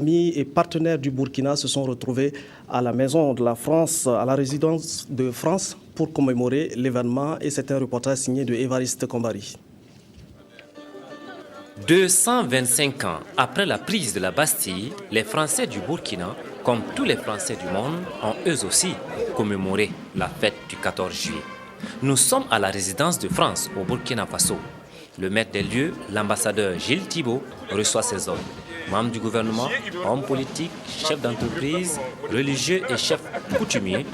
Amis et partenaires du Burkina se sont retrouvés à la Maison de la France, à la résidence de France, pour commémorer l'événement. Et c'est un reportage signé de Évariste Kombari. 225 ans après la prise de la Bastille, les Français du Burkina, comme tous les Français du monde, ont eux aussi commémoré la fête du 14 juillet. Nous sommes à la résidence de France au Burkina Faso. Le maître des lieux, l'ambassadeur Gilles Thibault, reçoit ses hommes. Membres du gouvernement, hommes politiques, chefs d'entreprise, religieux et chefs coutumiers.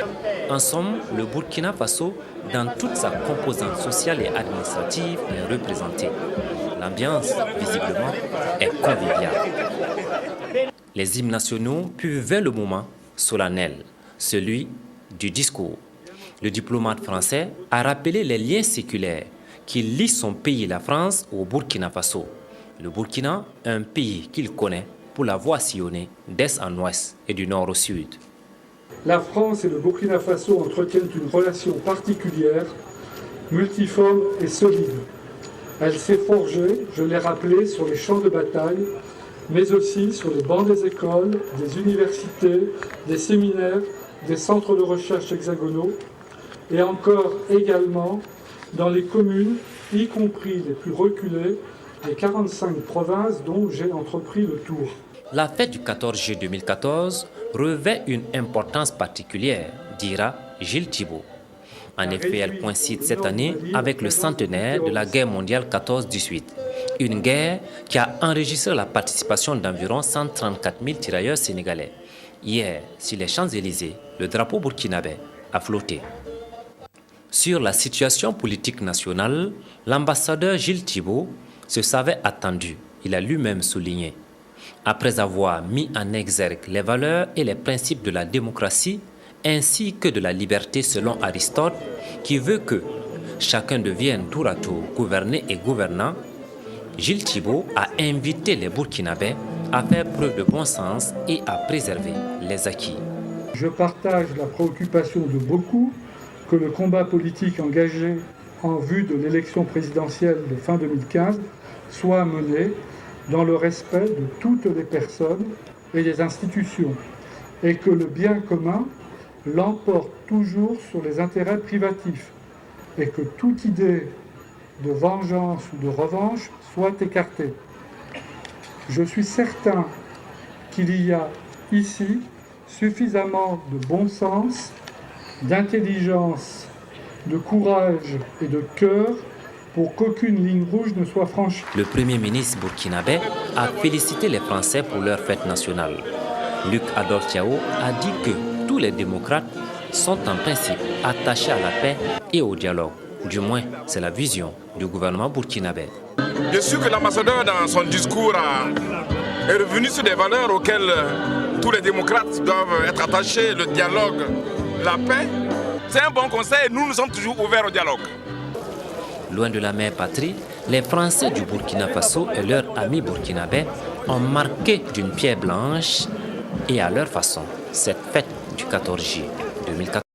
En somme, le Burkina Faso, dans toute sa composante sociale et administrative, est représenté. L'ambiance, visiblement, est conviviale. Les hymnes nationaux puis vers le moment solennel, celui du discours. Le diplomate français a rappelé les liens séculaires qui lient son pays, la France, au Burkina Faso. Le Burkina, un pays qu'il connaît pour l'avoir sillonné d'est en ouest et du nord au sud. La France et le Burkina Faso entretiennent une relation particulière, multiforme et solide. Elle s'est forgée, je l'ai rappelé, sur les champs de bataille, mais aussi sur les bancs des écoles, des universités, des séminaires, des centres de recherche hexagonaux, et encore également dans les communes, y compris les plus reculées, des 45 provinces dont j'ai entrepris le tour. La fête du 14 juillet 2014 revêt une importance particulière, dira Gilles Thibault. En effet, elle coïncide cette année avec le centenaire de la guerre mondiale 14-18. Une guerre qui a enregistré la participation d'environ 134 000 tirailleurs sénégalais. Hier, sur les Champs-Élysées, le drapeau burkinabé a flotté. Sur la situation politique nationale, l'ambassadeur Gilles Thibault se savait attendu. Il a lui-même souligné. Après avoir mis en exergue les valeurs et les principes de la démocratie, ainsi que de la liberté selon Aristote, qui veut que chacun devienne tour à tour gouverné et gouvernant, Gilles Thibault a invité les Burkinabés à faire preuve de bon sens et à préserver les acquis. Je partage la préoccupation de beaucoup que le combat politique engagé en vue de l'élection présidentielle de fin 2015 soit mené dans le respect de toutes les personnes et des institutions, et que le bien commun l'emporte toujours sur les intérêts privatifs, et que toute idée de vengeance ou de revanche soit écartée. Je suis certain qu'il y a ici suffisamment de bon sens, d'intelligence, de courage et de cœur pour qu'aucune ligne rouge ne soit franchie. Le Premier ministre burkinabé a félicité les Français pour leur fête nationale. Luc Adolphe Thiaw a dit que tous les démocrates sont en principe attachés à la paix et au dialogue. Du moins, c'est la vision du gouvernement burkinabé. Je suis sûr que l'ambassadeur, dans son discours, est revenu sur des valeurs auxquelles tous les démocrates doivent être attachés, le dialogue, la paix. C'est un bon conseil, nous sommes toujours ouverts au dialogue. Loin de la mère patrie, les Français du Burkina Faso et leurs amis burkinabés ont marqué d'une pierre blanche et à leur façon cette fête du 14 juillet 2014.